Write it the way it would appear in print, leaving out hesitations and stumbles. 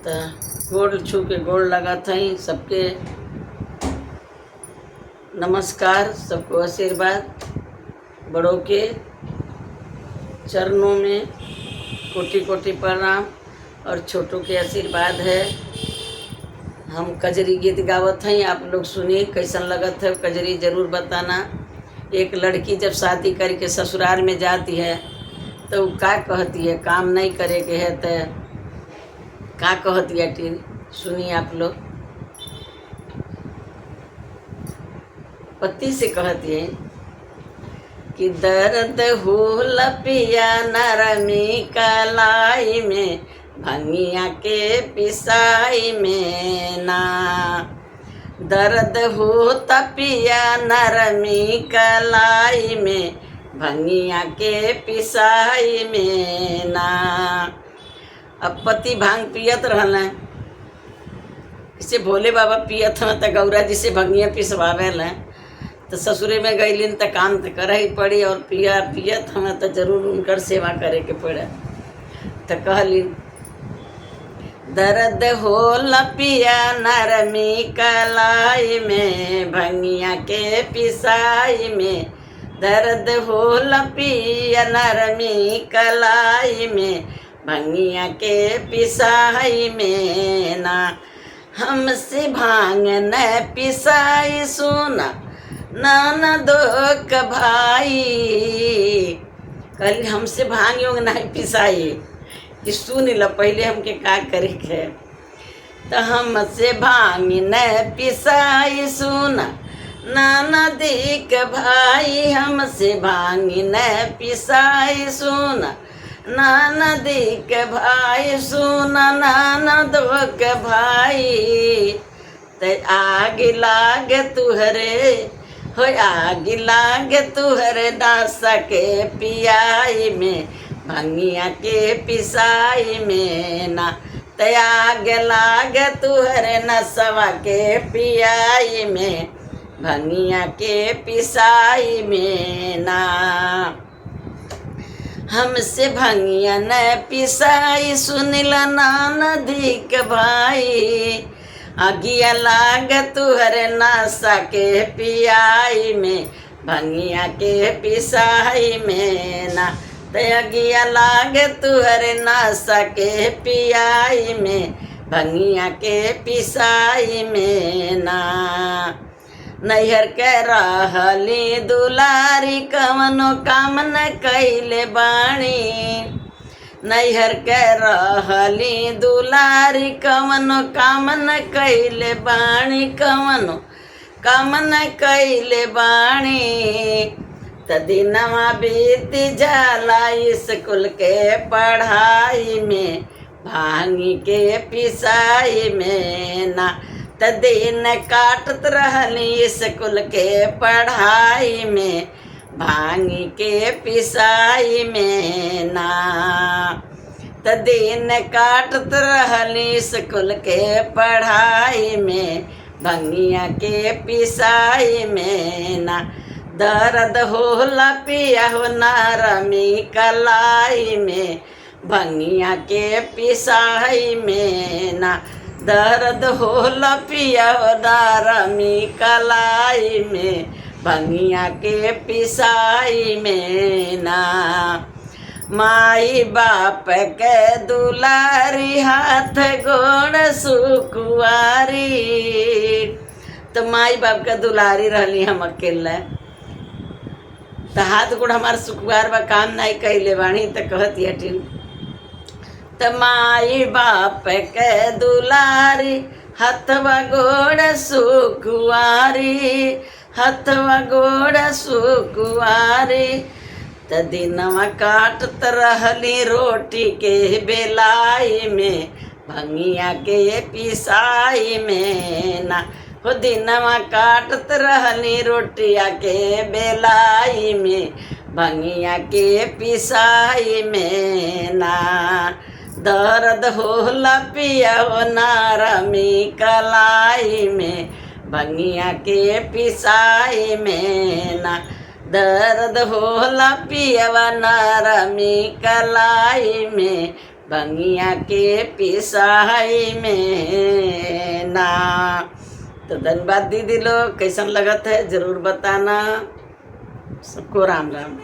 तो गोड़ छू के गोड़ लगा थई सबके नमस्कार, सबको आशीर्वाद। बड़ों के चरणों में कोटि कोटि प्रणाम और छोटों के आशीर्वाद है। हम कजरी गीत गावत हैं, आप लोग सुनिए कैसन लगत है। कजरी ज़रूर बताना। एक लड़की जब शादी करके ससुराल में जाती है तो का कहती है, काम नहीं करे के है तो का कहती है टीन, सुनिए आप लोग। पति से कहती है कि दर्द हो लपिया नरमी कलाई में, भंगिया के पिसाई में ना। दर्द हो तपिया नरमी कलाई में, भंगिया के पिसाई में ना। अब पति भांग पियत रहल, इसे भोले बाबा पियत हन तो गौरा जी से भंगिया पिसवावेल। तो ससुरे में गईलिन तो काम तो करे ही पड़ी, और पियत हमें तो जरूर उनकर सेवा करे के पड़े। तो कहलिन दर्द हो लपिया नरमी कलाई में, भंगिया के पिसाई में। दर्द हो लपिया नरमी कलाई में, भंगिया के पिसाई में ना। हमसे भांग न पिसाई सुना ननदो का भाई। कल हमसे भांग योग नहीं पिसाई, कि सुन ल पहले हमके का करे के। तो हमसे भांग न पिसाई सुना ननदी का भाई। हमसे भांग न पिसाई सुना ननदी के भाई, सुना ननदो के भाई। ते आग लाग तुहरे हो, आग लाग तुहरे नासा के पियाई में, भंगिया के पिसाई में ना। ते आग लाग तुहरे नसवा के पियाई में, भंगिया के पिसाई में ना। हमसे भंगिया न पिसाई सुनिल ननदी के भाई। अगिया लाग तुहरे नासा के पियाई में, भंगिया के पिसाई में ना। ते अगिया लाग तुहरे नासा के पियाई में, भंगिया के पिसाई में ना। नैहर के रहली दुलारी, कवनो काम न कैले बाणी। नैहर के रहली दुलारी, कवनो काम न कैले बाणी। कवनो काम न कैले बाणी। त दिनवा बीत जाला स्कूल के पढ़ाई में, भांगी के पिसाई में ना। त दिन काटत रहली स्कूल के पढ़ाई में, भांगी के पिसाई में ना। त दिन काटत रहली स्कूल के पढ़ाई में, भंगिया के पिसाई में ना। दर्द होला पिया हो नरमी कलाई में, भंगिया के पिसाई में ना। दर्द होला पिया हो नरमी कलाई में, भंगिया के पिसाई में ना। माई बाप के दुलारी, हाथ गोड़ सुकुआरी। तो माई बाप के दुलारी रहली हम अकेले, तो हाथ गोड़ हमार सुकुआर बा, काम नहीं कैले बाणी। तो कहती हटिन तो माई बाप के दुलारी, हथवा गोड़ सुकुआरी। हथवा गोड़ सुकुआरी। त दिनवा काटत रहली रोटी के बेलाई में, भंगिया के पिसाई में ना। हो दिनवा काटत रहली रोटिया के बेलाई में, भंगिया के पिसाई में ना। दर्द होला पिया हो नरमी कलाई में, भंगिया के पिसाई में ना। दर्द होला पियवा नरमी कलाई में, भंगिया के पिसाई में ना। तो धन्यवाद दीदी लोग, कैसन लगत है जरूर बताना। सबको राम राम।